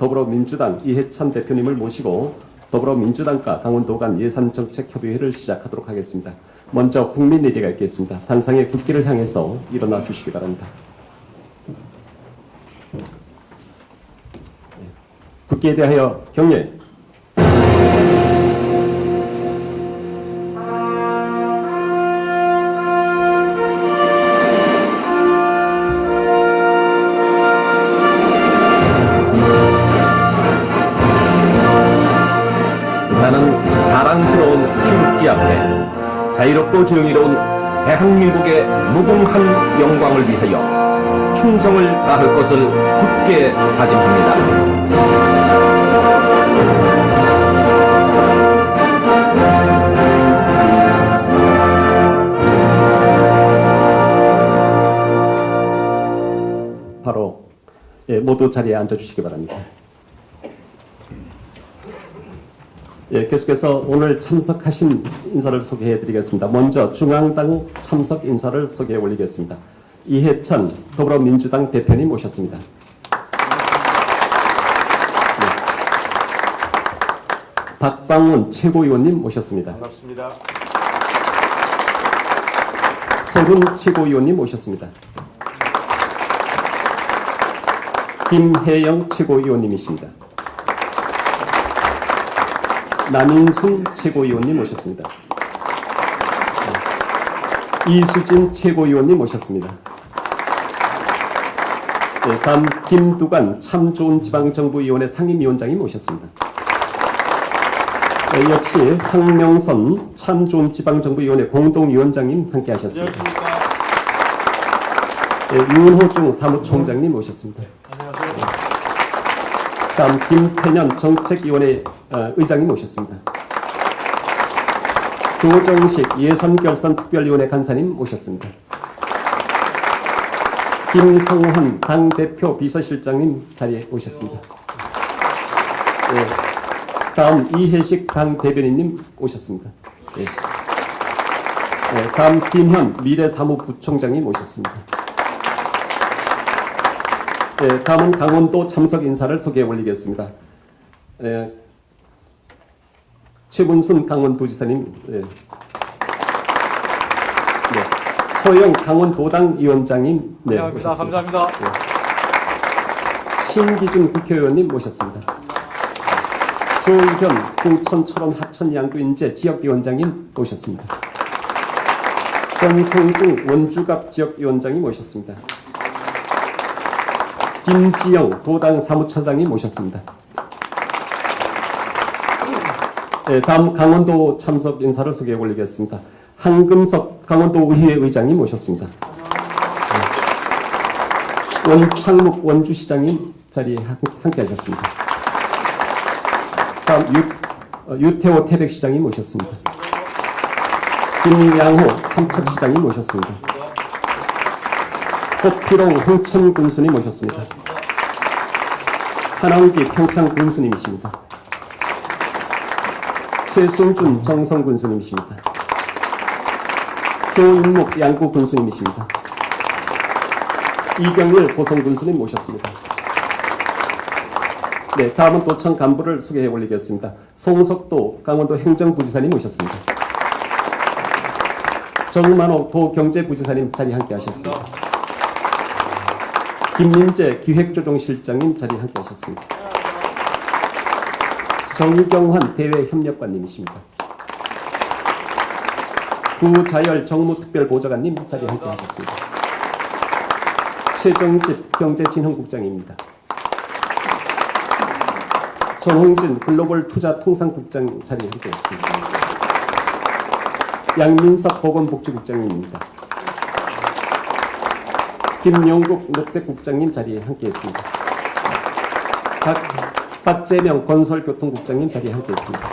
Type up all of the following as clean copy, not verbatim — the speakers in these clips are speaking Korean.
더불어민주당 이해찬 대표님을 모시고 더불어민주당과 강원도 간 예산정책협의회를 시작하도록 하겠습니다. 먼저 국민의례가 있겠습니다. 단상의 국기를 향해서 일어나 주시기 바랍니다. 국기에 대하여 경례. 나는 자랑스러운 태극기 앞에 자유롭고 정의로운 대한민국의 무궁한 영광을 위하여 충성을 다할 것을 굳게 다짐합니다. 바로 모두 자리에 앉아주시기 바랍니다. 계속해서 오늘 참석하신 인사를 소개해드리겠습니다. 먼저 중앙당 참석 인사를 소개해 올리겠습니다. 이해찬 더불어민주당 대표님 모셨습니다. 박광훈 최고위원님 모셨습니다. 반갑습니다. 서른 최고위원님 모셨습니다. 김혜영 최고위원님이십니다. 남인순 최고위원님 모셨습니다. 이수진 최고위원님 모셨습니다. 다음 김두관 참좋은지방정부위원회 상임위원장님 모셨습니다. 역시 황명선 참좋은지방정부위원회 공동위원장님 함께하셨습니다. 윤호중 사무총장님 모셨습니다. 안녕하세요. 다음 김태년 정책위원회 의장님 모셨습니다. 조정식 예산결산특별위원회 간사님 모셨습니다. 김성환 당대표 비서실장님 자리에 오셨습니다. 다음 이혜식 당대변인님 오셨습니다. 다음 김현 미래사무부총장님 오셨습니다. 다음은 강원도 참석 인사를 소개해 올리겠습니다. 최문순 강원도지사님, 허영 강원도당 위원장님, 감사합니다. 신기준 국회의원님 모셨습니다. 조의견 홍천초롱 하천양구인제 지역위원장님 모셨습니다. 권성중 원주갑 지역위원장님 모셨습니다. 김지영 도당 사무처장님 모셨습니다. 다음 강원도 참석 인사를 소개해 올리겠습니다. 한금석 강원도의회 의장님 모셨습니다. 원창묵 원주시장님 자리에 함께하셨습니다. 다음 유태호 태백시장님 모셨습니다. 김양호 삼척시장님 모셨습니다. 호피롱 홍천군수님 모셨습니다. 한왕기 평창군수님이십니다. 최승준 정성군수님이십니다. 조인목 양구군수님이십니다. 이경일 고성군수님 모셨습니다. 다음은 도청 간부를 소개해 올리겠습니다. 송석도 강원도 행정부지사님 모셨습니다. 정만호 도경제부지사님 자리 함께 하셨습니다. 김민재 기획조정실장님 자리 함께 하셨습니다. 정경환 대외협력관님이십니다. 구자열 정무특별보좌관님 자리 함께 하셨습니다. 최정집 경제진흥국장입니다. 전홍진 글로벌투자통상국장 자리 함께 했습니다. 양민석 보건복지국장님입니다. 김용국 녹색국장님 자리에 함께했습니다. 박재명 건설교통국장님 자리에 함께했습니다.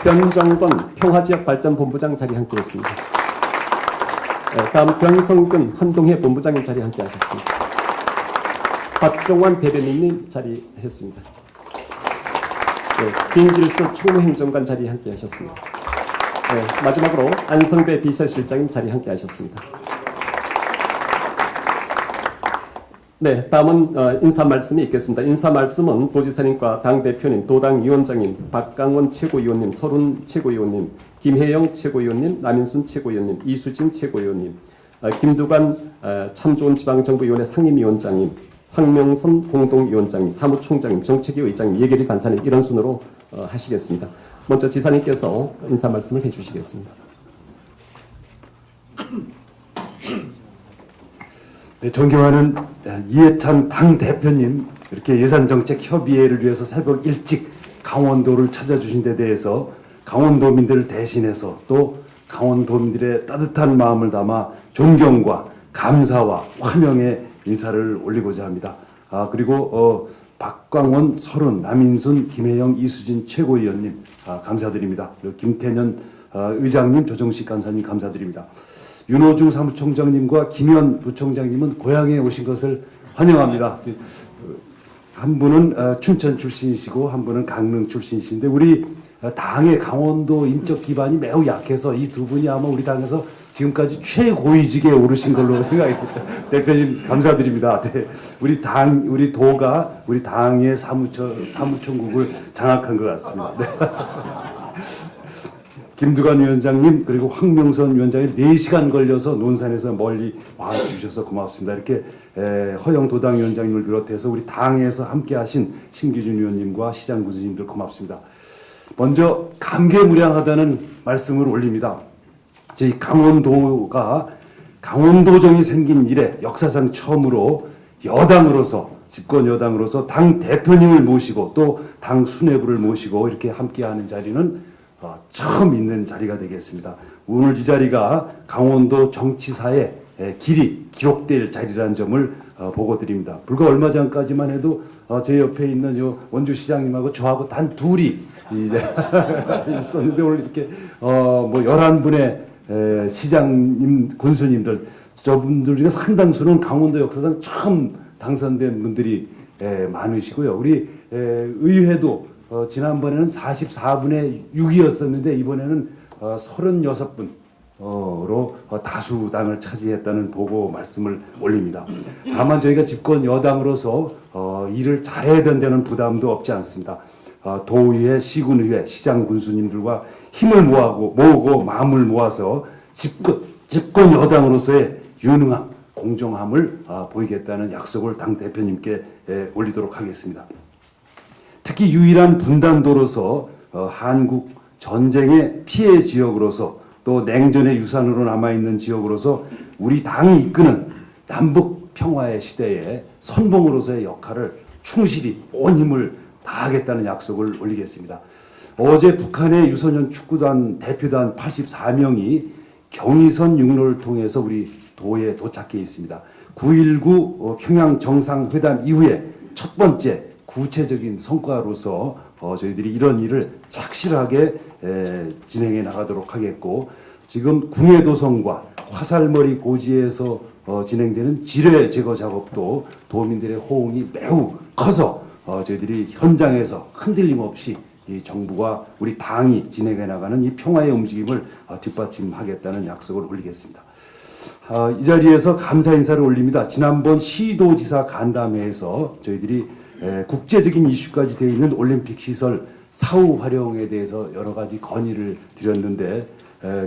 변정건 평화지역발전본부장 자리에 함께했습니다. 다음 변성근 환동회 본부장님 자리에 함께하셨습니다. 박종환 대변인님 자리했습니다. 김길수 총무행정관 자리에 함께하셨습니다. 마지막으로 안성배 비서실장님 자리에 함께하셨습니다. 네, 다음은 인사 말씀이 있겠습니다. 인사 말씀은 도지사님과 당대표님, 도당위원장님, 박강원 최고위원님, 서른 최고위원님, 김혜영 최고위원님, 남인순 최고위원님, 이수진 최고위원님, 김두관 참좋은지방정부위원회 상임위원장님, 황명선 공동위원장님, 사무총장님, 정책위 의장님, 예결위 간사님 이런 순으로 하시겠습니다. 먼저 지사님께서 인사 말씀을 해주시겠습니다. 네, 존경하는 이해찬 당대표님, 이렇게 예산정책협의회를 위해서 새벽 일찍 강원도를 찾아주신 데 대해서 강원도민들을 대신해서 또 강원도민들의 따뜻한 마음을 담아 존경과 감사와 환영의 인사를 올리고자 합니다. 그리고 박광원, 서른, 남인순, 김혜영, 이수진 최고위원님 감사드립니다. 그리고 김태년 의장님, 조정식 간사님 감사드립니다. 윤호중 사무총장님과 김현 부총장님은 고향에 오신 것을 환영합니다. 한 분은 춘천 출신이시고 한 분은 강릉 출신이신데 우리 당의 강원도 인적 기반이 매우 약해서 이 두 분이 아마 우리 당에서 지금까지 최고위직에 오르신 걸로 생각이 듭니다. 대표님 감사드립니다. 네, 우리 도가 우리 당의 사무총국을 장악한 것 같습니다. 네. 김두관 위원장님 그리고 황명선 위원장님 4시간 걸려서 논산에서 멀리 와주셔서 고맙습니다. 이렇게 허영 도당위원장님을 비롯해서 우리 당에서 함께하신 신기준 위원님과 시장 군수님들 고맙습니다. 먼저 감개무량하다는 말씀을 올립니다. 저희 강원도가 강원도정이 생긴 이래 역사상 처음으로 여당으로서 집권 여당으로서 당 대표님을 모시고 또 당 수뇌부를 모시고 이렇게 함께하는 자리는 처음 있는 자리가 되겠습니다. 오늘 이 자리가 강원도 정치사에 길이 기록될 자리라는 점을 보고드립니다. 불과 얼마 전까지만 해도 제 옆에 있는 요 원주 시장님하고 저하고 단 둘이 이제 있었는데 오늘 이렇게 뭐 11분의 시장님, 군수님들 저분들 중에 상당수는 강원도 역사상 처음 당선된 분들이 많으시고요. 우리 의회도 지난번에는 44분의 6이었었는데 이번에는 36분으로 다수당을 차지했다는 보고 말씀을 올립니다. 다만 저희가 집권 여당으로서 일을 잘해야 된다는 부담도 없지 않습니다. 도의회, 시군의회, 시장 군수님들과 힘을 모으고 마음을 모아서 집권 여당으로서의 유능함, 공정함을 보이겠다는 약속을 당 대표님께 올리도록 하겠습니다. 특히 유일한 분단도로서 한국 전쟁의 피해 지역으로서 또 냉전의 유산으로 남아있는 지역으로서 우리 당이 이끄는 남북 평화의 시대에 선봉으로서의 역할을 충실히 온 힘을 다하겠다는 약속을 올리겠습니다. 어제 북한의 유소년 축구단 대표단 84명이 경의선 육로를 통해서 우리 도에 도착해 있습니다. 9.19 평양 정상회담 이후에 첫 번째 구체적인 성과로서 저희들이 이런 일을 착실하게 진행해 나가도록 하겠고 지금 궁예도성과 화살머리 고지에서 진행되는 지뢰 제거 작업도 도민들의 호응이 매우 커서 저희들이 현장에서 흔들림 없이 이 정부와 우리 당이 진행해 나가는 이 평화의 움직임을 뒷받침하겠다는 약속을 올리겠습니다. 이 자리에서 감사 인사를 올립니다. 지난번 시도지사 간담회에서 저희들이 국제적인 이슈까지 되어 있는 올림픽 시설 사후 활용에 대해서 여러 가지 건의를 드렸는데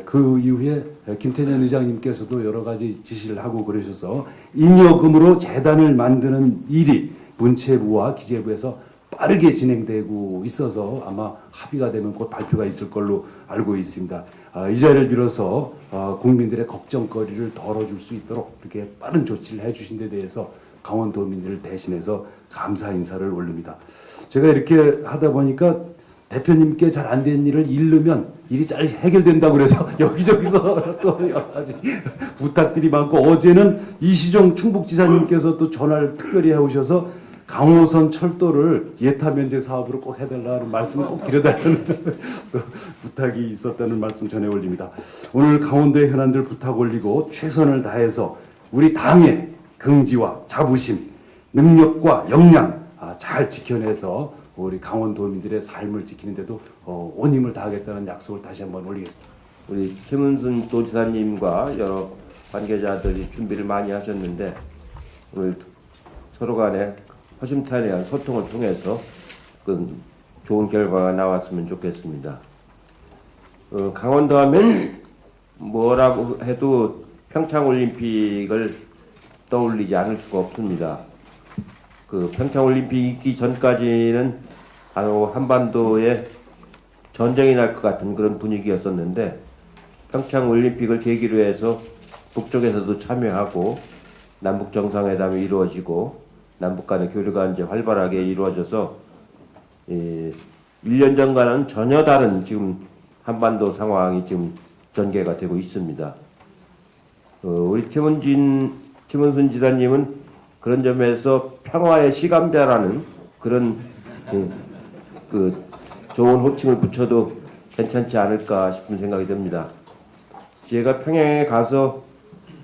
그 이후에 김태년 의장님께서도 여러 가지 지시를 하고 그러셔서 잉여금으로 재단을 만드는 일이 문체부와 기재부에서 빠르게 진행되고 있어서 아마 합의가 되면 곧 발표가 있을 걸로 알고 있습니다. 이 자리를 빌어서 국민들의 걱정거리를 덜어줄 수 있도록 이렇게 빠른 조치를 해주신 데 대해서 강원도민들을 대신해서 감사 인사를 올립니다. 제가 이렇게 하다 보니까 대표님께 잘 안 된 일을 잃으면 일이 잘 해결된다고 그래서 여기저기서 또 여러 가지 부탁들이 많고 어제는 이시종 충북지사님께서 또 전화를 특별히 해오셔서 강호선 철도를 예타 면제 사업으로 꼭 해달라는 말씀을 꼭 드려달라는 부탁이 있었다는 말씀 전해 올립니다. 오늘 강원도의 현안들 부탁 올리고 최선을 다해서 우리 당의 긍지와 자부심, 능력과 역량 잘 지켜내서 우리 강원도민들의 삶을 지키는데도 온 힘을 다하겠다는 약속을 다시 한번 올리겠습니다. 우리 김은순 도지사님과 여러 관계자들이 준비를 많이 하셨는데 오늘 서로 간에 허심탄회한 소통을 통해서 그 좋은 결과가 나왔으면 좋겠습니다. 강원도 하면 뭐라고 해도 평창올림픽을 떠올리지 않을 수가 없습니다. 그 평창올림픽 있기 전까지는 바로 한반도에 전쟁이 날 것 같은 그런 분위기였었는데 평창올림픽을 계기로 해서 북쪽에서도 참여하고 남북 정상회담이 이루어지고 남북 간의 교류가 이제 활발하게 이루어져서 1년 전과는 전혀 다른 지금 한반도 상황이 지금 전개가 되고 있습니다. 우리 최문순 지사님은 그런 점에서 평화의 시감자라는 그런 그 좋은 호칭을 붙여도 괜찮지 않을까 싶은 생각이 듭니다. 제가 평양에 가서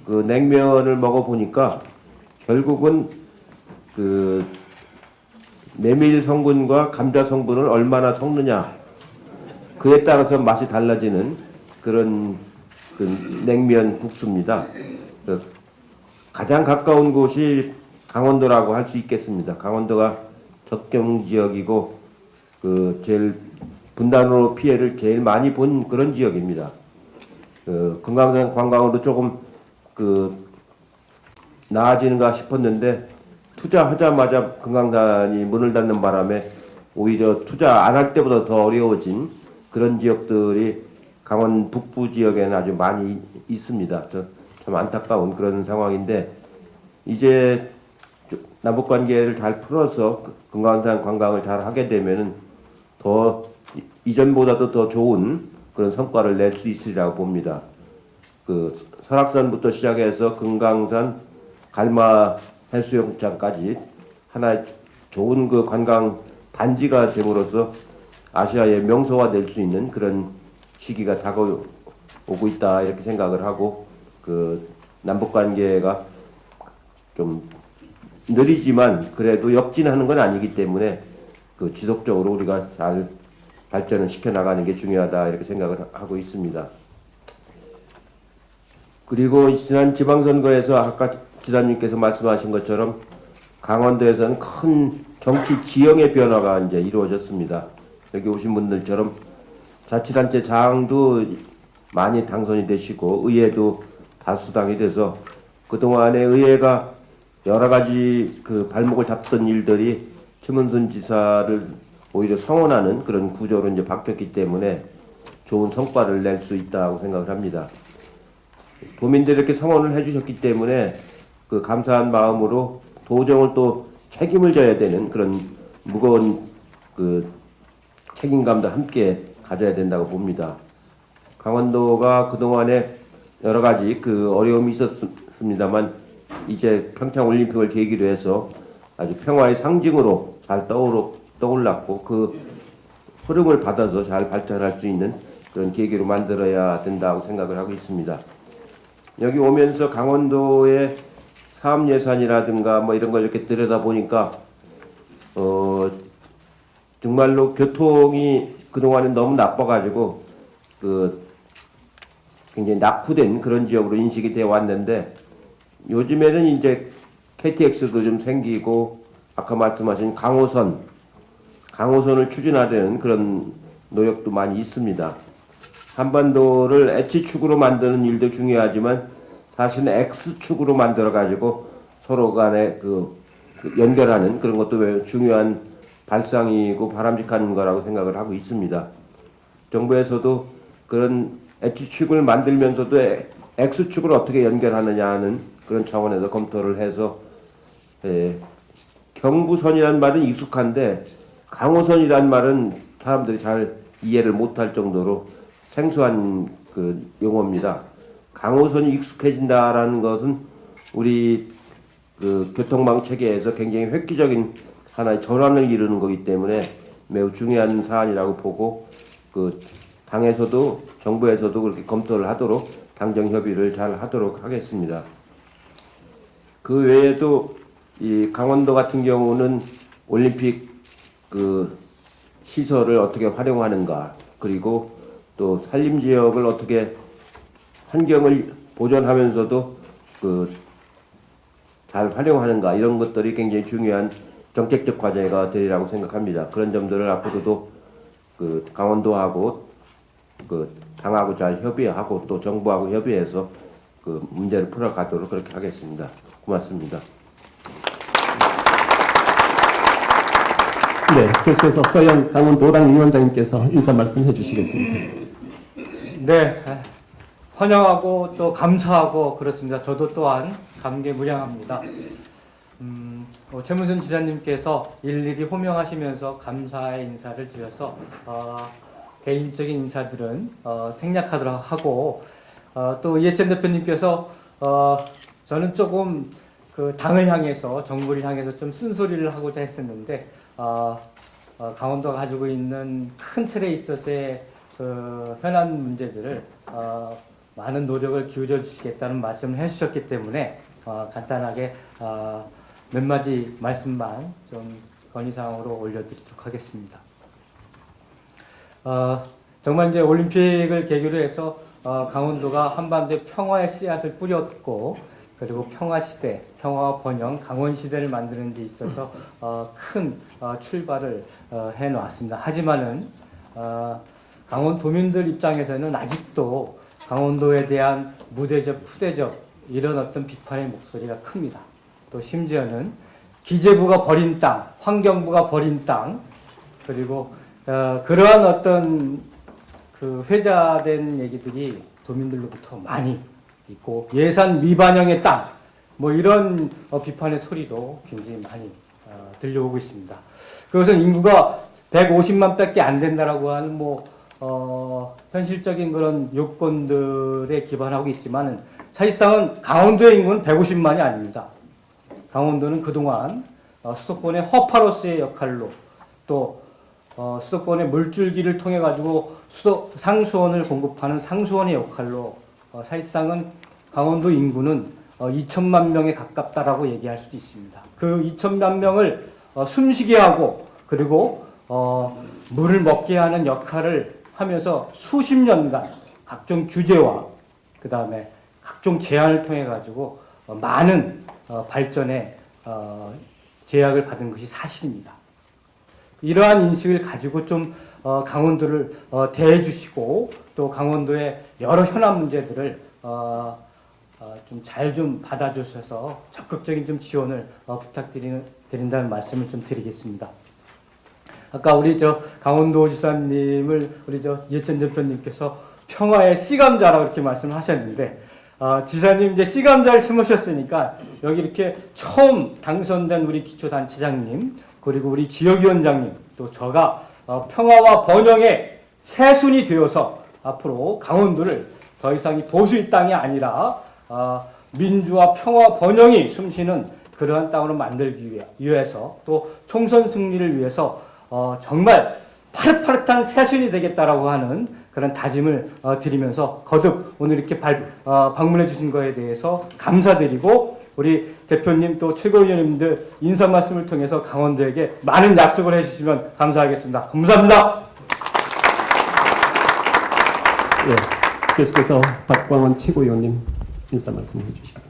그 냉면을 먹어보니까 결국은 그 메밀 성분과 감자 성분을 얼마나 섞느냐 그에 따라서 맛이 달라지는 그런 그 냉면 국수입니다. 그 가장 가까운 곳이 강원도라고 할 수 있겠습니다. 강원도가 접경 지역이고 그 제일 분단으로 피해를 제일 많이 본 그런 지역입니다. 금강산 관광으로 조금 그 나아지는가 싶었는데 투자하자마자 금강산이 문을 닫는 바람에 오히려 투자 안 할 때보다 더 어려워진 그런 지역들이 강원 북부 지역에는 아주 많이 있습니다. 참 안타까운 그런 상황인데 이제 남북 관계를 잘 풀어서 금강산 관광을 잘 하게 되면은 더 이전보다도 더 좋은 그런 성과를 낼 수 있으리라고 봅니다. 그 설악산부터 시작해서 금강산, 갈마 해수욕장까지 하나의 좋은 그 관광 단지가 됨으로써 아시아의 명소가 될 수 있는 그런 시기가 다가오고 있다 이렇게 생각을 하고 그 남북 관계가 좀 느리지만 그래도 역진하는 건 아니기 때문에 그 지속적으로 우리가 잘 발전을 시켜 나가는 게 중요하다 이렇게 생각을 하고 있습니다. 그리고 지난 지방선거에서 아까 지사님께서 말씀하신 것처럼 강원도에서는 큰 정치 지형의 변화가 이제 이루어졌습니다. 여기 오신 분들처럼 자치단체 장도 많이 당선이 되시고 의회도 다수당이 돼서 그동안에 의회가 여러 가지 그 발목을 잡던 일들이 최문순 지사를 오히려 성원하는 그런 구조로 이제 바뀌었기 때문에 좋은 성과를 낼 수 있다고 생각을 합니다. 도민들이 이렇게 성원을 해주셨기 때문에 그 감사한 마음으로 도정을 또 책임을 져야 되는 그런 무거운 그 책임감도 함께 가져야 된다고 봅니다. 강원도가 그동안에 여러 가지 그 어려움이 있었습니다만 이제 평창올림픽을 계기로 해서 아주 평화의 상징으로 잘 떠올랐고 그 흐름을 받아서 잘 발전할 수 있는 그런 계기로 만들어야 된다고 생각을 하고 있습니다. 여기 오면서 강원도의 사업 예산이라든가 뭐 이런 걸 이렇게 들여다보니까 정말로 교통이 그동안에 너무 나빠가지고 그 굉장히 낙후된 그런 지역으로 인식이 되어 왔는데 요즘에는 이제 KTX도 좀 생기고 아까 말씀하신 강호선을 추진하려는 그런 노력도 많이 있습니다. 한반도를 H축으로 만드는 일도 중요하지만 사실은 X축으로 만들어 가지고 서로 간에 그 연결하는 그런 것도 매우 중요한 발상이고 바람직한 거라고 생각을 하고 있습니다. 정부에서도 그런 H축을 만들면서도 X축을 어떻게 연결하느냐 하는 그런 차원에서 검토를 해서 경부선이란 말은 익숙한데 강호선이란 말은 사람들이 잘 이해를 못할 정도로 생소한 그 용어입니다. 강호선이 익숙해진다라는 것은 우리 그 교통망 체계에서 굉장히 획기적인 하나의 전환을 이루는 거기 때문에 매우 중요한 사안이라고 보고 그 당에서도 정부에서도 그렇게 검토를 하도록 당정 협의를 잘 하도록 하겠습니다. 그 외에도 이 강원도 같은 경우는 올림픽 그 시설을 어떻게 활용하는가 그리고 또 산림 지역을 어떻게 환경을 보존하면서도 그 잘 활용하는가 이런 것들이 굉장히 중요한 정책적 과제가 되리라고 생각합니다. 그런 점들을 앞으로도 그 강원도하고 그 당하고 잘 협의하고 또 정부하고 협의해서 그 문제를 풀어가도록 그렇게 하겠습니다. 고맙습니다. 네, 계속해서 허영 강원도당 위원장님께서 인사 말씀해 주시겠습니다. 네, 환영하고 또 감사하고 그렇습니다. 저도 또한 감개무량합니다. 최문순 지사님께서 일일이 호명하시면서 감사의 인사를 드려서 개인적인 인사들은 생략하도록 하고 또 이해찬 대표님께서 저는 조금 그 당을 향해서 정부를 향해서 좀 쓴소리를 하고자 했었는데 강원도가 가지고 있는 큰 틀에 있어서의 그 현안 문제들을 많은 노력을 기울여 주시겠다는 말씀을 해주셨기 때문에 간단하게 몇 마디 말씀만 좀 건의사항으로 올려드리도록 하겠습니다. 정말 이제 올림픽을 계기로 해서 강원도가 한반도에 평화의 씨앗을 뿌렸고 그리고 평화시대, 평화와 번영, 강원시대를 만드는 데 있어서 큰 출발을 해놓았습니다. 하지만은 강원도민들 입장에서는 아직도 강원도에 대한 무대적, 후대적 이런 어떤 비판의 목소리가 큽니다. 또 심지어는 기재부가 버린 땅, 환경부가 버린 땅, 그리고 그러한 어떤 그 회자된 얘기들이 도민들로부터 많이 있고 예산 미반영의 땅, 뭐 이런 비판의 소리도 굉장히 많이 들려오고 있습니다. 그것은 인구가 150만 밖에 안 된다라고 하는 현실적인 그런 요건들에 기반하고 있지만은 사실상은 강원도의 인구는 150만이 아닙니다. 강원도는 그동안 수도권의 허파로스의 역할로 또 수도권의 물줄기를 통해 가지고 상수원을 공급하는 상수원의 역할로 사실상은 강원도 인구는 2천만 명에 가깝다라고 얘기할 수도 있습니다. 그 2천만 명을 숨쉬게 하고 그리고 물을 먹게 하는 역할을 하면서 수십 년간 각종 규제와 그 다음에 각종 제한을 통해 가지고 많은 발전에 제약을 받은 것이 사실입니다. 이러한 인식을 가지고 좀 강원도를 대해 주시고 또 강원도의 여러 현안 문제들을 좀 잘 좀 받아주셔서 적극적인 좀 지원을 부탁드린다는 말씀을 좀 드리겠습니다. 아까 우리 강원도 지사님을 우리 이해찬 대표님께서 평화의 씨감자라고 이렇게 말씀을 하셨는데 지사님 이제 씨감자를 심으셨으니까 여기 이렇게 처음 당선된 우리 기초단체장님 그리고 우리 지역위원장님 또 저가 평화와 번영의 새순이 되어서 앞으로 강원도를 더 이상 이 보수의 땅이 아니라 민주와 평화 번영이 숨쉬는 그러한 땅으로 만들기 위해서 또 총선 승리를 위해서 정말 파릇파릇한 새순이 되겠다라고 하는 그런 다짐을 드리면서 거듭 오늘 이렇게 방문해 주신 거에 대해서 감사드리고 우리 대표님 또 최고위원님들 인사 말씀을 통해서 강원도에게 많은 약속을 해주시면 감사하겠습니다. 감사합니다. 예, 계속해서 박광원 최고위원님 인사 말씀해 주시죠.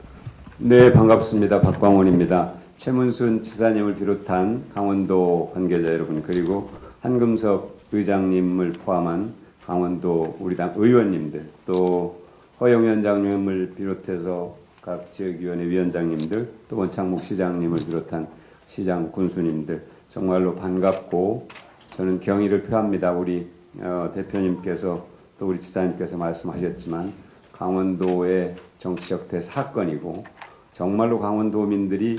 네, 반갑습니다. 박광원입니다. 최문순 지사님을 비롯한 강원도 관계자 여러분 그리고 한금석 의장님을 포함한 강원도 우리 당 의원님들 또 허영 위원장님을 비롯해서 각 지역위원회 위원장님들 또 원창목 시장님을 비롯한 시장 군수님들 정말로 반갑고 저는 경의를 표합니다. 우리 대표님께서 또 우리 지사님께서 말씀하셨지만 강원도의 정치적 대사건이고 정말로 강원도민들이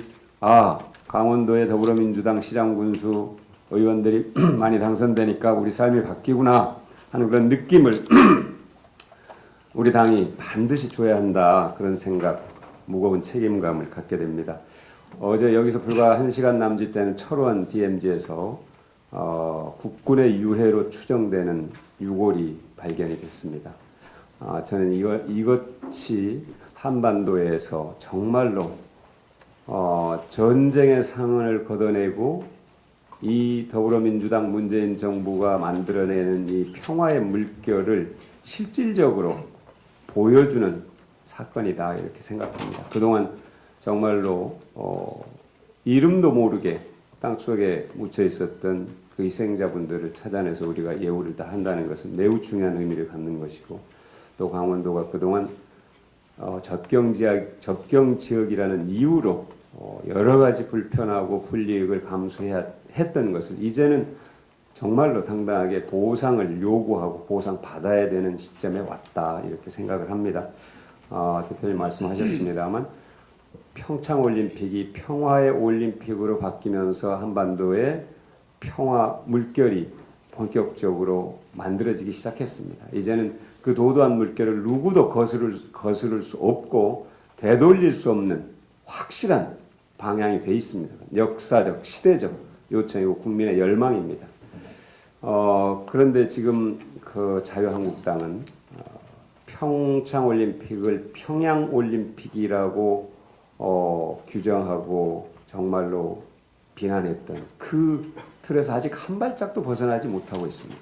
강원도의 더불어민주당 시장 군수 의원들이 많이 당선되니까 우리 삶이 바뀌구나 하는 그런 느낌을 우리 당이 반드시 줘야 한다 그런 생각 무거운 책임감을 갖게 됩니다. 어제 여기서 불과 1시간 남짓 되는 철원 DMZ에서 국군의 유해로 추정되는 유골이 발견이 됐습니다. 저는 이것이 한반도에서 정말로 전쟁의 상흔을 걷어내고 이 더불어민주당 문재인 정부가 만들어내는 이 평화의 물결을 실질적으로 보여주는 사건이다 이렇게 생각합니다. 그동안 정말로 이름도 모르게 땅속에 묻혀 있었던 그 희생자분들을 찾아내서 우리가 예우를 다 한다는 것은 매우 중요한 의미를 갖는 것이고, 또 강원도가 그동안 접경 지역이라는 이유로 여러 가지 불편하고 불이익을 감수해야 했던 것을 이제는 정말로 당당하게 보상을 요구하고 보상 받아야 되는 시점에 왔다, 이렇게 생각을 합니다. 대표님 말씀하셨습니다만 평창올림픽이 평화의 올림픽으로 바뀌면서 한반도의 평화 물결이 본격적으로 만들어지기 시작했습니다. 이제는 그 도도한 물결을 누구도 거스를 수 없고 되돌릴 수 없는 확실한 방향이 돼 있습니다. 역사적, 시대적 요청이고 국민의 열망입니다. 그런데 지금 그 자유한국당은 평창올림픽을 평양올림픽이라고 규정하고 정말로 비난했던 그 틀에서 아직 한 발짝도 벗어나지 못하고 있습니다.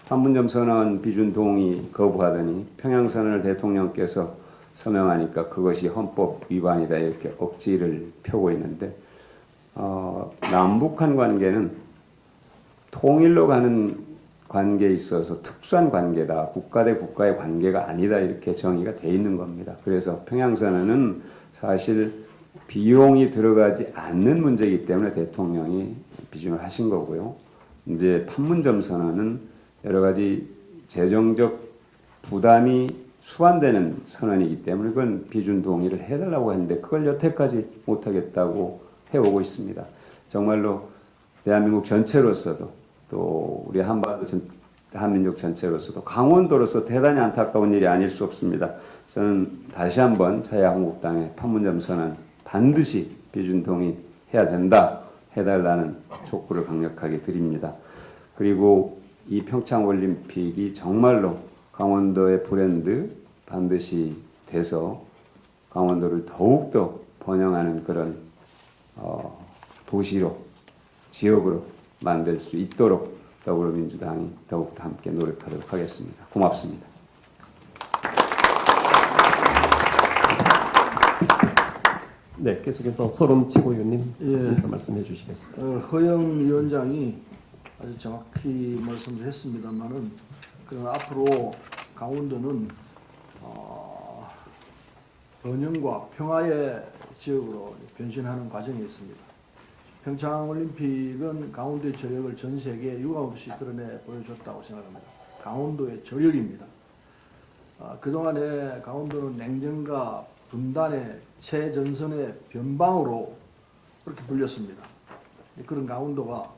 판문점 선언 비준 동의 거부하더니 평양선언을 대통령께서 서명하니까 그것이 헌법 위반이다, 이렇게 억지를 펴고 있는데, 남북한 관계는 통일로 가는 관계에 있어서 특수한 관계다, 국가 대 국가의 관계가 아니다, 이렇게 정의가 돼 있는 겁니다. 그래서 평양선언은 사실 비용이 들어가지 않는 문제이기 때문에 대통령이 비준을 하신 거고요. 이제 판문점 선언은 여러 가지 재정적 부담이 수반되는 선언이기 때문에 그건 비준 동의를 해달라고 했는데 그걸 여태까지 못하겠다고 해오고 있습니다. 정말로 대한민국 전체로서도 또 우리 한민족 전체로서도 강원도로서 대단히 안타까운 일이 아닐 수 없습니다. 저는 다시 한번 자유한국당의 판문점 선언 반드시 비준 동의해야 된다, 해달라는 촉구를 강력하게 드립니다. 그리고 이 평창올림픽이 정말로 강원도의 브랜드 반드시 돼서 강원도를 더욱더 번영하는 그런 도시로, 지역으로 만들 수 있도록 더불어민주당이 더욱더 함께 노력하도록 하겠습니다. 고맙습니다. 네, 계속해서 서른 최고위원님 인사 말씀해 주시겠습니다. 허영 위원장이 아주 정확히 말씀을 했습니다만은, 그러나 앞으로 강원도는 번영과 평화의 지역으로 변신하는 과정에 있습니다. 평창올림픽은 강원도의 저력을 전 세계에 유감없이 드러내 보여줬다고 생각합니다. 강원도의 저력입니다. 그동안에 강원도는 냉전과 분단의 최전선의 변방으로 그렇게 불렸습니다. 그런 강원도가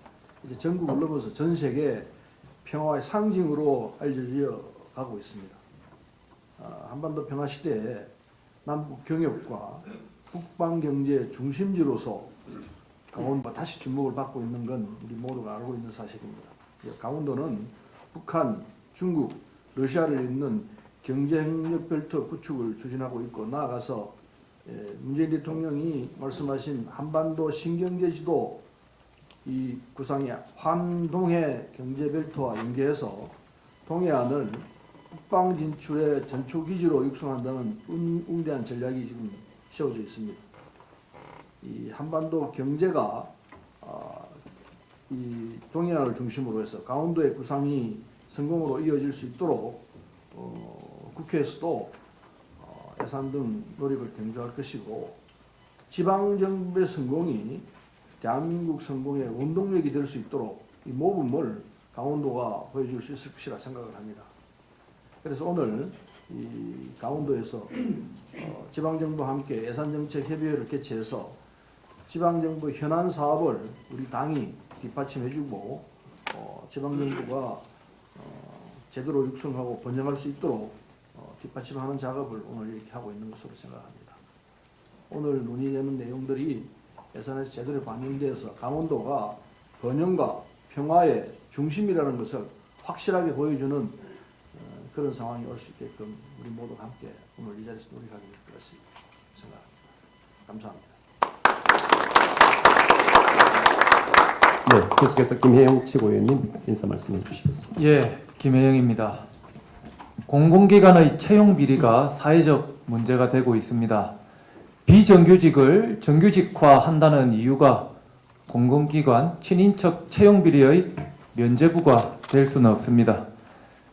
이제 전국을 넘어서 전 세계 평화의 상징으로 알려져 가고 있습니다. 한반도 평화 시대에 남북 경협과 국방 경제 중심지로서 강원도가 다시 주목을 받고 있는 건 우리 모두가 알고 있는 사실입니다. 강원도는 북한, 중국, 러시아를 잇는 경제협력 벨트 구축을 추진하고 있고, 나아가서 문재인 대통령이 말씀하신 한반도 신경제지도 이 구상의 환동해 경제벨트와 연계해서 동해안을 국방 진출의 전초기지로 육성한다는 웅대한 전략이 지금 세워져 있습니다. 이 한반도 경제가 이 동해안을 중심으로 해서 강원도의 구상이 성공으로 이어질 수 있도록 국회에서도 예산 등 노력을 경주할 것이고, 지방정부의 성공이 대한민국 성공의 원동력이 될 수 있도록 이 모범을 강원도가 보여줄 수 있을 것이라 생각을 합니다. 그래서 오늘 이 강원도에서 지방정부와 함께 예산정책협의회를 개최해서 지방정부 현안 사업을 우리 당이 뒷받침해주고 지방정부가 제대로 육성하고 번영할 수 있도록 뒷받침하는 작업을 오늘 이렇게 하고 있는 것으로 생각합니다. 오늘 논의되는 내용들이 예산에서 제대로 반영되어서 강원도가 번영과 평화의 중심이라는 것을 확실하게 보여주는 그런 상황이 올 수 있게끔 우리 모두가 함께 오늘 이 자리에서 노력하게 될 것을 생각합니다. 감사합니다. 네, 계속해서 김혜영 최고위원님 인사 말씀해 주시겠습니다. 예, 김혜영입니다. 공공기관의 채용 비리가 사회적 문제가 되고 있습니다. 비정규직을 정규직화한다는 이유가 공공기관 친인척 채용 비리의 면죄부가 될 수는 없습니다.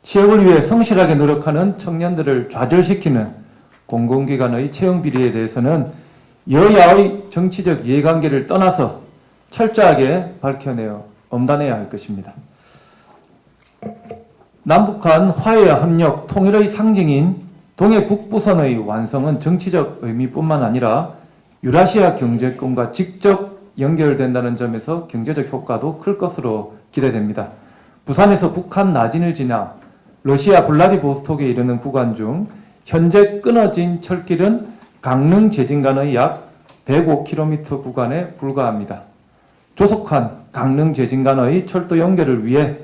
취업을 위해 성실하게 노력하는 청년들을 좌절시키는 공공기관의 채용 비리에 대해서는 여야의 정치적 이해관계를 떠나서 철저하게 밝혀내어 엄단해야 할 것입니다. 남북한 화해와 협력, 통일의 상징인 동해 북부선의 완성은 정치적 의미뿐만 아니라 유라시아 경제권과 직접 연결된다는 점에서 경제적 효과도 클 것으로 기대됩니다. 부산에서 북한 나진을 지나 러시아 블라디보스톡에 이르는 구간 중 현재 끊어진 철길은 강릉 제진간의 약 105km 구간에 불과합니다. 조속한 강릉 제진간의 철도 연결을 위해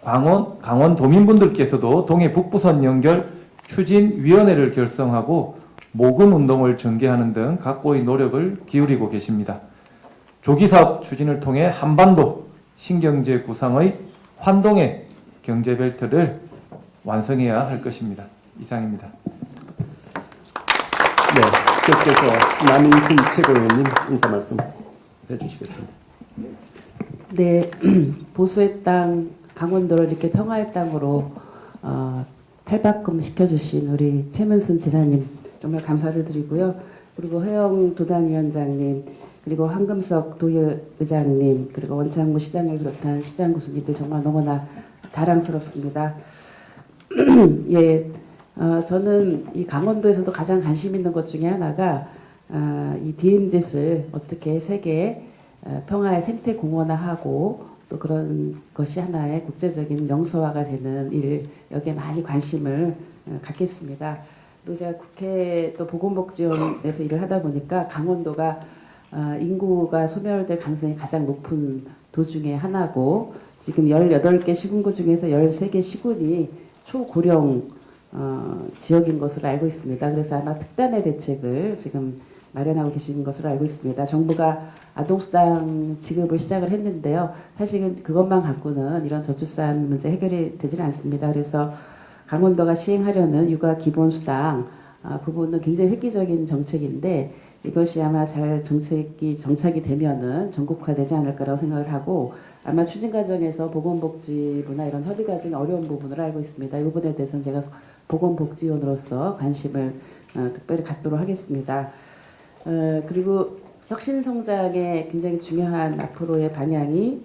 강원 도민분들께서도 동해 북부선 연결 추진위원회를 결성하고 모금 운동을 전개하는 등 각고의 노력을 기울이고 계십니다. 조기사업 추진을 통해 한반도 신경제 구상의 환동의 경제벨트를 완성해야 할 것입니다. 이상입니다. 네, 계속해서 남인순 최고위원님 인사 말씀 해주시겠습니다. 네, 보수의 땅 강원도를 이렇게 평화의 땅으로 탈바꿈 시켜주신 우리 최문순 지사님 정말 감사를 드리고요. 그리고 허영 도당위원장님, 그리고 황금석 도의회장님, 그리고 원창무 시장을 비롯한 시장 교수님들 정말 너무나 자랑스럽습니다. 예, 저는 이 강원도에서도 가장 관심 있는 것 중에 하나가 이 DMZ를 어떻게 세계 평화의 생태 공원화하고 또 그런 것이 하나의 국제적인 명소화가 되는 일, 여기에 많이 관심을 갖겠습니다. 또 제가 국회 또 보건복지원에서 일을 하다 보니까 강원도가 인구가 소멸될 가능성이 가장 높은 도 중에 하나고, 지금 18개 시군구 중에서 13개 시군이 초고령 지역인 것으로 알고 있습니다. 그래서 아마 특단의 대책을 지금 마련하고 계신 것으로 알고 있습니다. 정부가 아동수당 지급을 시작을 했는데요. 사실은 그것만 갖고는 이런 저출산 문제 해결이 되지는 않습니다. 그래서 강원도가 시행하려는 육아 기본수당 부분은 굉장히 획기적인 정책인데, 이것이 아마 잘 정착이 되면은 전국화되지 않을까라고 생각을 하고, 아마 추진 과정에서 보건복지부나 이런 협의 과정이 어려운 부분을 알고 있습니다. 이 부분에 대해서는 제가 보건복지원으로서 관심을 특별히 갖도록 하겠습니다. 그리고 혁신성장에 굉장히 중요한 앞으로의 방향이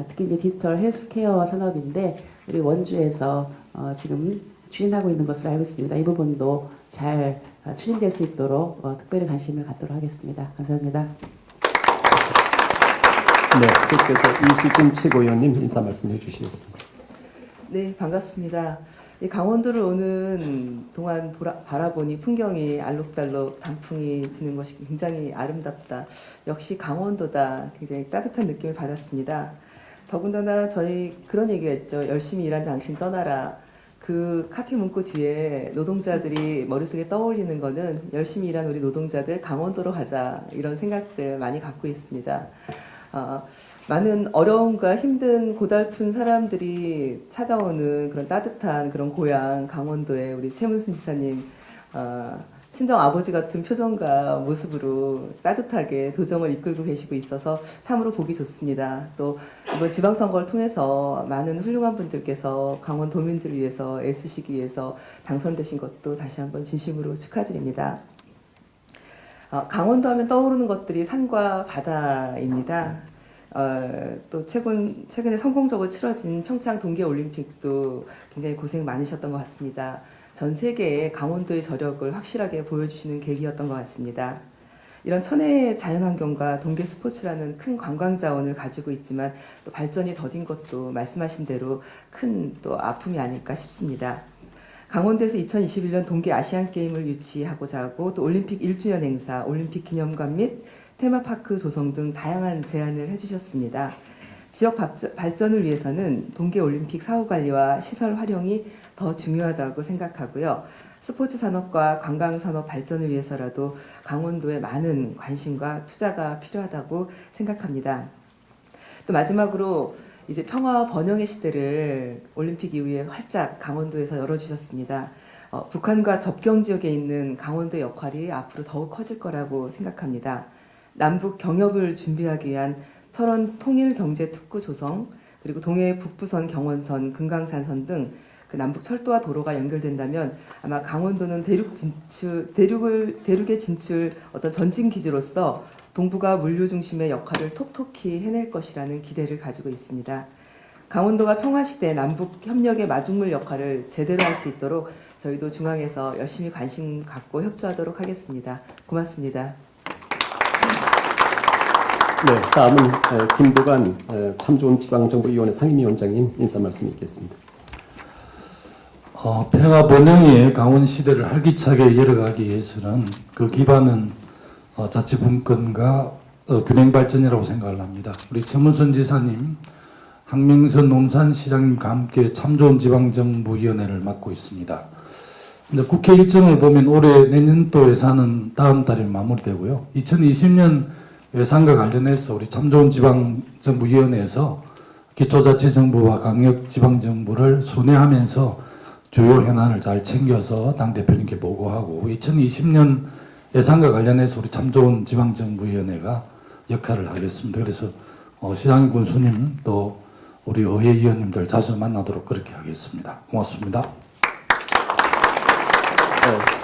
특히 이제 디지털 헬스케어 산업인데, 우리 원주에서 지금 추진하고 있는 것으로 알고 있습니다. 이 부분도 잘 추진될 수 있도록 특별히 관심을 갖도록 하겠습니다. 감사합니다. 네, 계속해서 이수진 최고위원님 인사 말씀해 주시겠습니다. 네, 반갑습니다. 이 강원도를 오는 동안 바라보니 풍경이 알록달록 단풍이 지는 것이 굉장히 아름답다. 역시 강원도다. 굉장히 따뜻한 느낌을 받았습니다. 더군다나 저희 그런 얘기가 있죠. 열심히 일한 당신 떠나라. 그 카피 문구 뒤에 노동자들이 머릿속에 떠올리는 거는 열심히 일한 우리 노동자들 강원도로 가자. 이런 생각들 많이 갖고 있습니다. 많은 어려움과 힘든 고달픈 사람들이 찾아오는 그런 따뜻한 그런 고향 강원도에 우리 최문순 지사님 친정 아버지 같은 표정과 모습으로 따뜻하게 도정을 이끌고 계시고 있어서 참으로 보기 좋습니다. 또 이번 지방선거를 통해서 많은 훌륭한 분들께서 강원도민들을 위해서 애쓰시기 위해서 당선되신 것도 다시 한번 진심으로 축하드립니다. 강원도 하면 떠오르는 것들이 산과 바다입니다. 또 최근에 성공적으로 치러진 평창 동계올림픽도 굉장히 고생 많으셨던 것 같습니다. 전 세계에 강원도의 저력을 확실하게 보여주시는 계기였던 것 같습니다. 이런 천혜의 자연환경과 동계 스포츠라는 큰 관광 자원을 가지고 있지만 또 발전이 더딘 것도 말씀하신 대로 큰 또 아픔이 아닐까 싶습니다. 강원도에서 2021년 동계 아시안게임을 유치하고자 하고 또 올림픽 1주년 행사, 올림픽 기념관 및 테마파크 조성 등 다양한 제안을 해주셨습니다. 지역 발전을 위해서는 동계올림픽 사후관리와 시설 활용이 더 중요하다고 생각하고요. 스포츠 산업과 관광 산업 발전을 위해서라도 강원도에 많은 관심과 투자가 필요하다고 생각합니다. 또 마지막으로 이제 평화와 번영의 시대를 올림픽 이후에 활짝 강원도에서 열어주셨습니다. 북한과 접경 지역에 있는 강원도 역할이 앞으로 더욱 커질 거라고 생각합니다. 남북 경협을 준비하기 위한 철원 통일경제특구 조성, 그리고 동해 북부선, 경원선, 금강산선 등 그 남북 철도와 도로가 연결된다면 아마 강원도는 대륙의 진출 어떤 전진 기지로서 동북아 물류 중심의 역할을 톡톡히 해낼 것이라는 기대를 가지고 있습니다. 강원도가 평화시대 남북 협력의 마중물 역할을 제대로 할 수 있도록 저희도 중앙에서 열심히 관심 갖고 협조하도록 하겠습니다. 고맙습니다. 네, 다음은 김도관 참좋은지방정부위원회 상임위원장님 인사 말씀 있겠습니다. 평화 번영의 강원 시대를 활기차게 열어가기 위해서는 그 기반은 자치분권과 균형 발전이라고 생각을 합니다. 우리 최문순 지사님, 황명선 농산시장님과 함께 참 좋은 지방정부위원회를 맡고 있습니다. 근데 국회 일정을 보면 올해 내년도 예산은 다음 달에 마무리되고요. 2020년 예산과 관련해서 우리 참 좋은 지방정부위원회에서 기초자치정부와 강력지방정부를 순회하면서 주요 현안을 잘 챙겨서 당대표님께 보고하고 2020년 예산과 관련해서 우리 참 좋은 지방정부위원회가 역할을 하겠습니다. 그래서 시장님 군수님 또 우리 의회의원님들 자주 만나도록 그렇게 하겠습니다. 고맙습니다.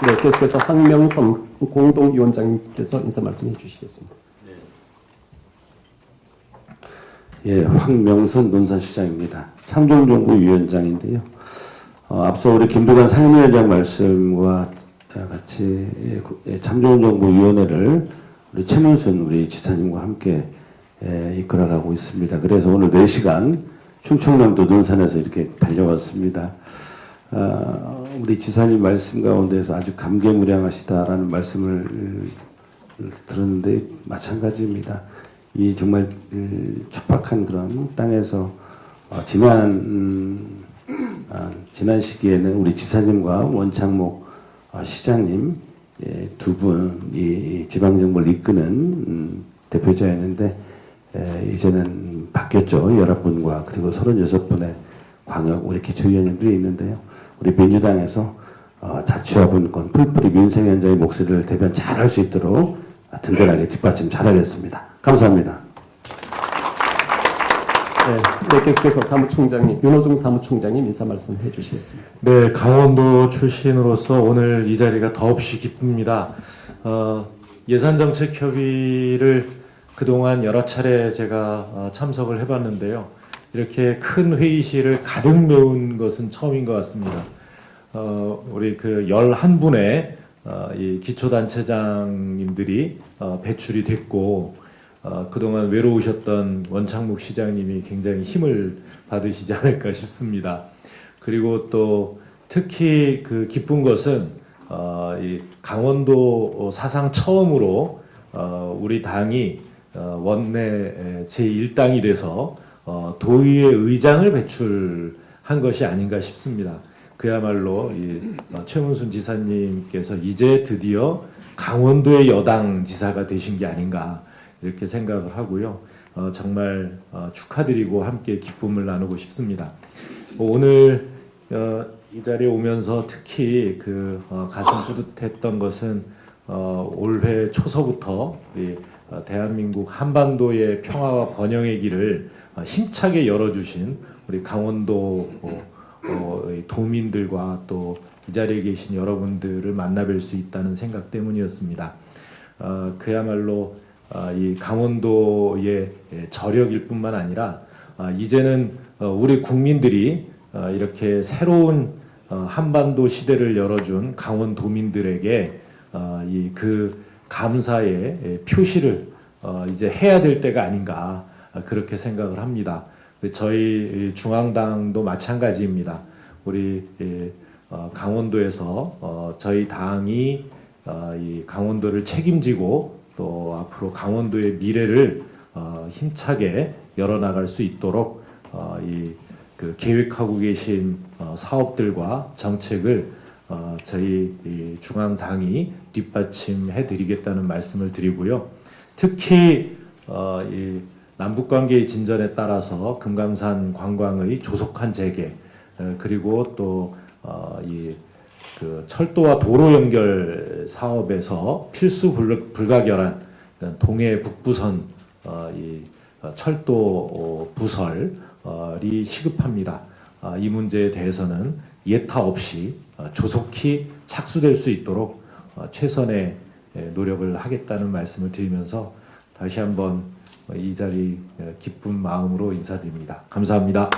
네, 계속해서 황명선 공동위원장님께서 인사 말씀해 주시겠습니다. 예, 황명선 논산시장입니다. 참좋은정부위원장인데요. 앞서 우리 김두관 상임위원장 말씀과 같이 참좋은정부위원회를 우리 최문순 우리 지사님과 함께 이끌어가고 있습니다. 그래서 오늘 4시간 충청남도 논산에서 이렇게 달려왔습니다. 우리 지사님 말씀 가운데서 아주 감개무량하시다라는 말씀을 들었는데 마찬가지입니다. 이 정말 척박한 그런 땅에서 지난 시기에는 우리 지사님과 원창목 시장님 두 분이 지방정부를 이끄는 대표자였는데 이제는 바뀌었죠. 11분과 그리고 36분의 광역 우리 기초위원님들이 있는데요. 우리 민주당에서 자치화분권 풀뿌리 민생현장의 목소리를 대변 잘할 수 있도록 든든하게 뒷받침 잘하겠습니다. 감사합니다. 네, 계속해서 사무총장님, 윤호중 사무총장님 인사 말씀해 주시겠습니다. 네, 강원도 출신으로서 오늘 이 자리가 더없이 기쁩니다. 예산정책협의를 그동안 여러 차례 제가 참석을 해봤는데요. 이렇게 큰 회의실을 가득 메운 것은 처음인 것 같습니다. 우리 그 11분의 이 기초단체장님들이 배출이 됐고, 그동안 외로우셨던 원창목 시장님이 굉장히 힘을 받으시지 않을까 싶습니다. 그리고 또 특히 그 기쁜 것은 이 강원도 사상 처음으로 우리 당이 원내 제1당이 돼서 도의회 의장을 배출한 것이 아닌가 싶습니다. 그야말로 이 최문순 지사님께서 이제 드디어 강원도의 여당 지사가 되신 게 아닌가 이렇게 생각을 하고요. 정말 축하드리고 함께 기쁨을 나누고 싶습니다. 오늘 이 자리에 오면서 특히 그 가슴 뿌듯했던 것은 올해 초서부터 대한민국 한반도의 평화와 번영의 길을 힘차게 열어주신 우리 강원도 도민들과 또 이 자리에 계신 여러분들을 만나뵐 수 있다는 생각 때문이었습니다. 그야말로 이 강원도의 저력일 뿐만 아니라 이제는 우리 국민들이 이렇게 새로운 한반도 시대를 열어준 강원도민들에게 이 그 감사의 표시를 이제 해야 될 때가 아닌가 그렇게 생각을 합니다. 저희 중앙당도 마찬가지입니다. 우리 강원도에서 저희 당이 이 강원도를 책임지고 또 앞으로 강원도의 미래를 힘차게 열어나갈 수 있도록 그 계획하고 계신 사업들과 정책을 저희 중앙당이 뒷받침해드리겠다는 말씀을 드리고요. 특히 이 남북관계의 진전에 따라서 금강산 관광의 조속한 재개 그리고 또 이 그 철도와 도로 연결 사업에서 필수 불가결한 동해 북부선 철도 부설이 시급합니다. 이 문제에 대해서는 예타 없이 조속히 착수될 수 있도록 최선의 노력을 하겠다는 말씀을 드리면서 다시 한번 이 자리 기쁜 마음으로 인사드립니다. 감사합니다.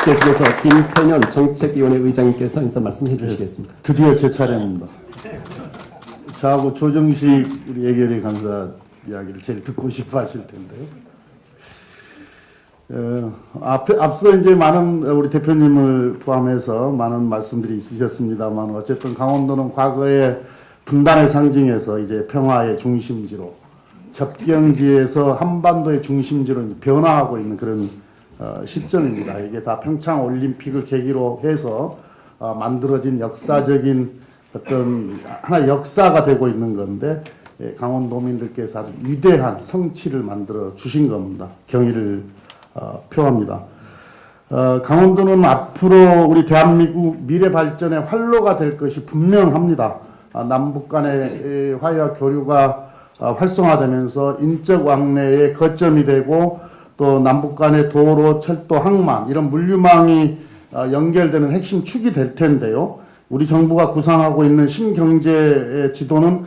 계속해서 김태년 정책위원회 의장님께서 인사 말씀해 주시겠습니다. 드디어 제 차례입니다. 저하고 조정식 우리 예결위 간사 이야기를 제일 듣고 싶어 하실 텐데요. 앞서 이제 많은 우리 대표님을 포함해서 많은 말씀들이 있으셨습니다만 어쨌든 강원도는 과거에 분단의 상징에서 이제 평화의 중심지로 접경지에서 한반도의 중심지로 변화하고 있는 그런 시점입니다. 이게 다 평창 올림픽을 계기로 해서 만들어진 역사적인 어떤 하나의 역사가 되고 있는 건데 강원도민들께서 아주 위대한 성취를 만들어 주신 겁니다. 경의를 표합니다. 강원도는 앞으로 우리 대한민국 미래 발전의 활로가 될 것이 분명합니다. 남북 간의 화해와 교류가 활성화되면서 인적 왕래의 거점이 되고 또 남북 간의 도로, 철도, 항만 이런 물류망이 연결되는 핵심 축이 될 텐데요. 우리 정부가 구상하고 있는 신경제 지도는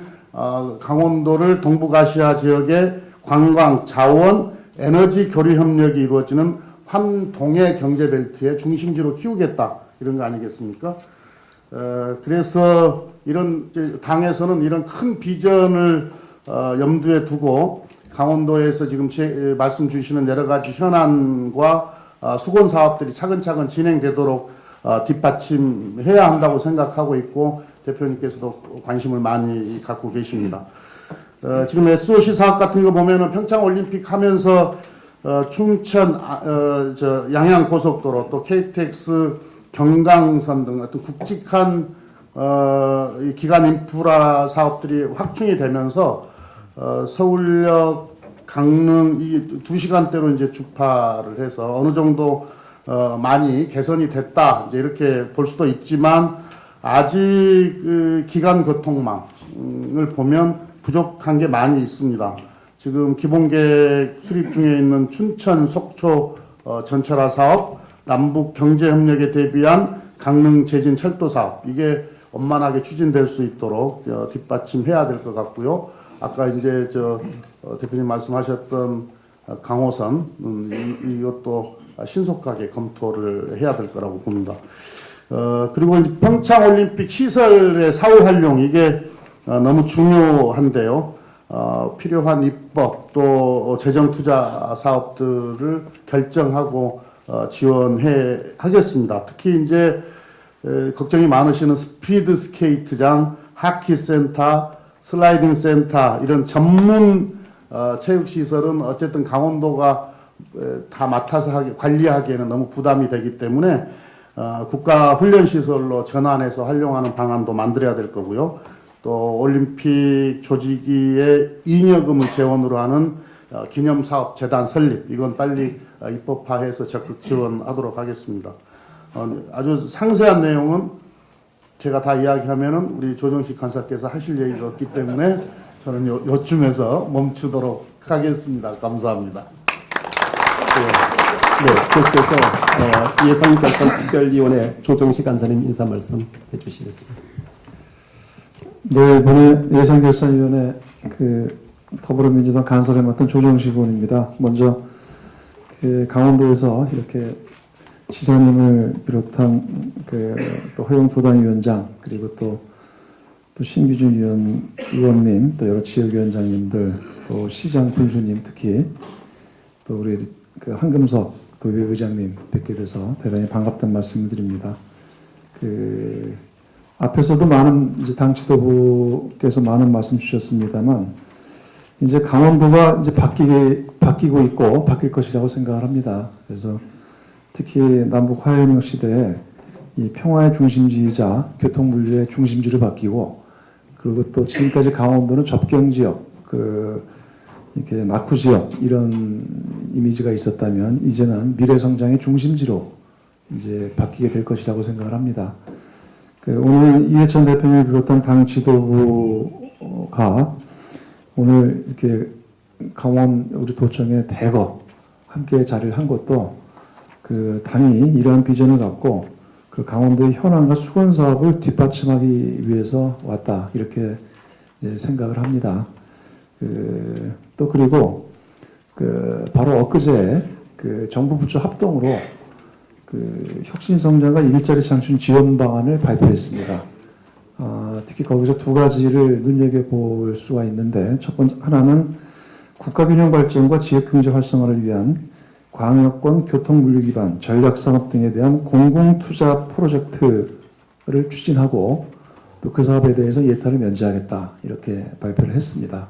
강원도를 동북아시아 지역의 관광, 자원, 에너지 교류 협력이 이루어지는 환동해 경제벨트의 중심지로 키우겠다 이런 거 아니겠습니까? 그래서 이런 당에서는 이런 큰 비전을 염두에 두고 강원도에서 지금 말씀 주시는 여러 가지 현안과 수건 사업들이 차근차근 진행되도록 뒷받침해야 한다고 생각하고 있고 대표님께서도 관심을 많이 갖고 계십니다. 지금 SOC 사업 같은 거 보면은 평창 올림픽 하면서 춘천 양양 고속도로 또 KTX 경강선 등 어떤 굵직한 이 기간 인프라 사업들이 확충이 되면서 서울역 강릉 이 2시간대로 이제 주파를 해서 어느 정도 많이 개선이 됐다 이제 이렇게 볼 수도 있지만 아직 그 기간 교통망을 보면 부족한 게 많이 있습니다. 지금 기본계획 수립 중에 있는 춘천 속초 전철화 사업, 남북 경제 협력에 대비한 강릉 제진 철도 사업 이게 원만하게 추진될 수 있도록 뒷받침해야 될 것 같고요. 아까 이제 대표님 말씀하셨던 강호선 이것도 신속하게 검토를 해야 될 거라고 봅니다. 그리고 평창 올림픽 시설의 사후 활용 이게 너무 중요한데요. 필요한 입법 또 재정 투자 사업들을 결정하고 지원해 하겠습니다. 특히 이제 걱정이 많으시는 스피드 스케이트장, 하키 센터, 슬라이딩 센터 이런 전문 체육 시설은 어쨌든 강원도가 다 맡아서 관리하기에는 너무 부담이 되기 때문에 국가 훈련 시설로 전환해서 활용하는 방안도 만들어야 될 거고요. 또 올림픽 조직위의 잉여금을 재원으로 하는 기념사업 재단 설립 이건 빨리 입법화해서 적극 지원하도록 하겠습니다. 아주 상세한 내용은 제가 다 이야기하면은 우리 조정식 간사께서 하실 얘기가 없기 때문에 저는 요쯤에서 멈추도록 하겠습니다. 감사합니다. 계속해서 예산결산특별위원회 조정식 간사님 인사 말씀 해주시겠습니다. 네, 이번에 예산결산위원회 더불어민주당 간사를 맡은 조정식 의원입니다. 먼저 강원도에서 이렇게 지사님을 비롯한 또 허용도당위원장 그리고 또 신규준 의원님 또 여러 지역위원장님들 또 시장 군수님 특히 또 우리 한금석 도의회의장님 뵙게 돼서 대단히 반갑다는 말씀을 드립니다. 앞에서도 많은 이제 당 지도부께서 많은 말씀 주셨습니다만 이제 강원도가 이제 바뀌고 있고 바뀔 것이라고 생각을 합니다. 그래서 특히 남북 화해협력 시대에 이 평화의 중심지이자 교통물류의 중심지를 바뀌고 그리고 또 지금까지 강원도는 접경지역, 이렇게 낙후지역 이런 이미지가 있었다면 이제는 미래성장의 중심지로 이제 바뀌게 될 것이라고 생각을 합니다. 오늘 이해찬 대표님을 비롯한 당 지도부가 오늘 이렇게 강원 우리 도청에 대거 함께 자리를 한 것도 당이 이러한 비전을 갖고 강원도의 현안과 수건 사업을 뒷받침하기 위해서 왔다 이렇게 생각을 합니다. 또 그리고 바로 엊그제 정부 부처 합동으로 혁신성장과 일자리 창출 지원 방안을 발표했습니다. 특히 거기서 두 가지를 눈여겨볼 수가 있는데 첫 번째 하나는 국가균형 발전과 지역경제 활성화를 위한 광역권 교통물류 기반 전략산업 등에 대한 공공투자 프로젝트를 추진하고 또 그 사업에 대해서 예타를 면제하겠다 이렇게 발표를 했습니다.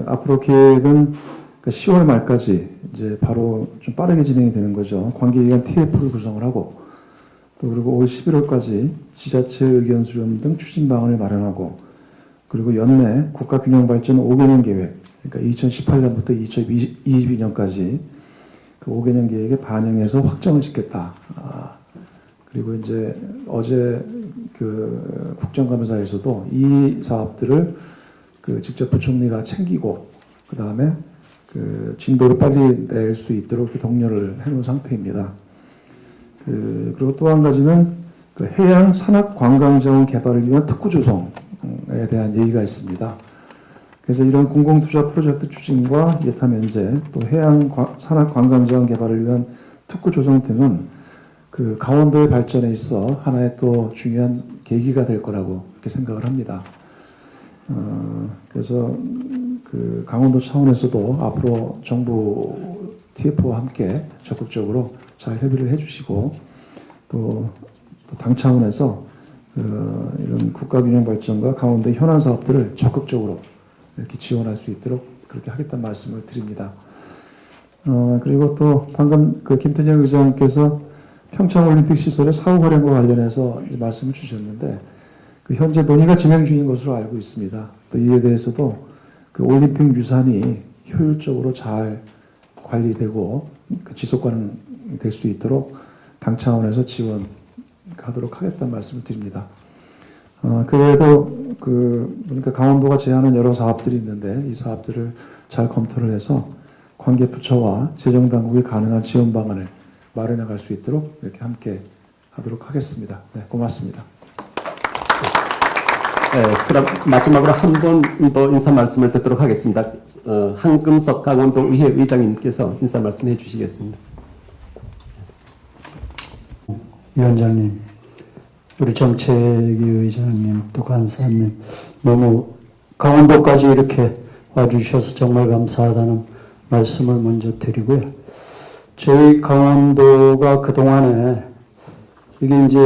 앞으로 계획은 10월 말까지 이제 바로 좀 빠르게 진행이 되는 거죠. 관계기관 TF를 구성을 하고 또 그리고 올 11월까지 지자체 의견 수렴 등 추진 방안을 마련하고 그리고 연내 국가균형발전 5개년 계획 그러니까 2018년부터 2022년까지 그 5개년 계획에 반영해서 확정을 짓겠다. 그리고 이제 어제 국정감사에서도 이 사업들을 직접 부총리가 챙기고 그 다음에 진도를 빨리 낼 수 있도록 독려를 해놓은 상태입니다. 그리고 또 한 가지는 해양 산악 관광자원 개발을 위한 특구 조성에 대한 얘기가 있습니다. 그래서 이런 공공투자 프로젝트 추진과 예타 면제, 또 해양 산악 관광자원 개발을 위한 특구 조성 등은 강원도의 발전에 있어 하나의 또 중요한 계기가 될 거라고 그렇게 생각을 합니다. 그래서 강원도 차원에서도 앞으로 정부 TF와 함께 적극적으로 잘 협의를 해주시고 또 당 차원에서 이런 국가균형 발전과 강원도의 현안 사업들을 적극적으로 이렇게 지원할 수 있도록 그렇게 하겠다는 말씀을 드립니다. 그리고 또 방금 김태년 의장께서 평창올림픽 시설의 사후 활용과 관련해서 말씀을 주셨는데 현재 논의가 진행 중인 것으로 알고 있습니다. 또 이에 대해서도 올림픽 유산이 효율적으로 잘 관리되고 지속 가능될 수 있도록 당 차원에서 지원하도록 하겠다는 말씀을 드립니다. 그 외에도 그러니까 강원도가 제안한 여러 사업들이 있는데 이 사업들을 잘 검토를 해서 관계 부처와 재정당국이 가능한 지원 방안을 마련해 갈 수 있도록 이렇게 함께 하도록 하겠습니다. 네, 고맙습니다. 네, 그럼 마지막으로 한 분 더 인사 말씀을 듣도록 하겠습니다. 한금석 강원도의회 의장님께서 인사 말씀해 주시겠습니다. 위원장님, 우리 정책위 의장님, 또 간사님, 너무 강원도까지 이렇게 와주셔서 정말 감사하다는 말씀을 먼저 드리고요. 저희 강원도가 그동안에 이게 이제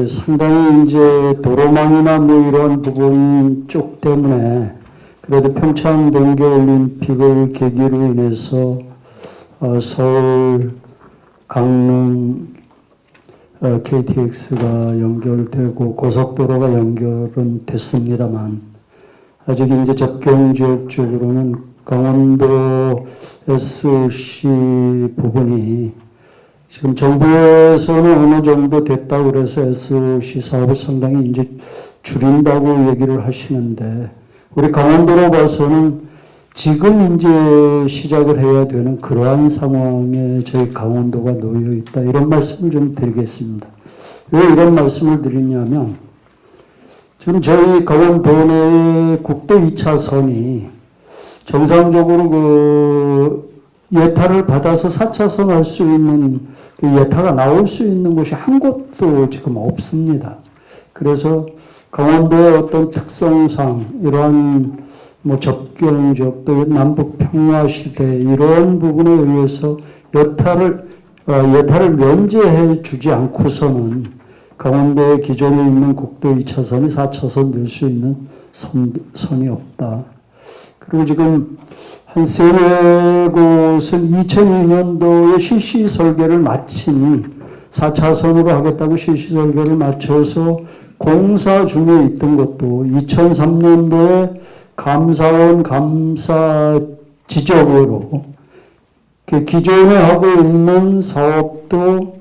상당히 이제 도로망이나 뭐 이런 부분 쪽 때문에 그래도 평창 동계올림픽을 계기로 인해서 서울, 강릉, KTX가 연결되고 고속도로가 연결은 됐습니다만 아직 이제 접경 지역 쪽으로는 강원도 SC 부분이 지금 정부에서는 어느 정도 됐다고 그래서 SC 사업을 상당히 이제 줄인다고 얘기를 하시는데 우리 강원도로 봐서는 지금 이제 시작을 해야 되는 그러한 상황에 저희 강원도가 놓여 있다. 이런 말씀을 좀 드리겠습니다. 왜 이런 말씀을 드리냐면 지금 저희 강원도 내 국도 2차선이 정상적으로 예타를 받아서 4차선 할 수 있는 예타가 나올 수 있는 곳이 한 곳도 지금 없습니다. 그래서 강원도의 어떤 특성상 이러한 뭐 접경적 또 남북 평화 시대 이런 부분에 의해서 예타를 면제해 주지 않고서는 강원도의 기존에 있는 국도 2차선이 4차선 될 수 있는 선이 없다. 그리고 지금 한 세네 곳은 2002년도에 실시 설계를 마친 4차선으로 하겠다고 실시 설계를 마쳐서 공사 중에 있던 것도 2003년도에 감사원 감사 지적으로 기존에 하고 있는 사업도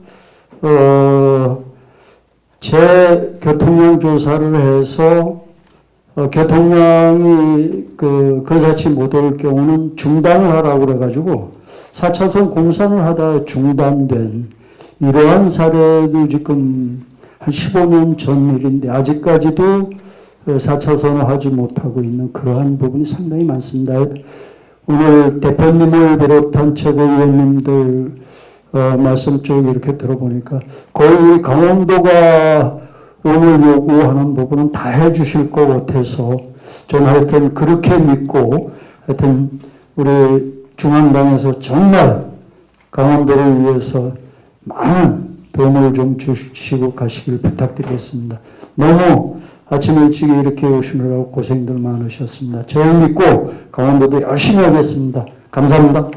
재교통량 조사를 해서 교통량이 그사치 못 올 경우는 중단을 하라고 그래가지고 4차선 공사를 하다 중단된 이러한 사례도 지금 한 15년 전 일인데 아직까지도 4차선을 하지 못하고 있는 그러한 부분이 상당히 많습니다. 오늘 대표님을 비롯한 최고위원님들 말씀 쭉 이렇게 들어보니까 거의 강원도가 오늘 요구하는 부분은 다 해주실 것 같아서 저는 하여튼 그렇게 믿고 하여튼 우리 중앙당에서 정말 강원도를 위해서 많은 도움을 좀 주시고 가시길 부탁드리겠습니다. 너무 아침 일찍 이렇게 오시느라고 고생들 많으셨습니다. 저를 믿고 강원도도 열심히 하겠습니다. 감사합니다.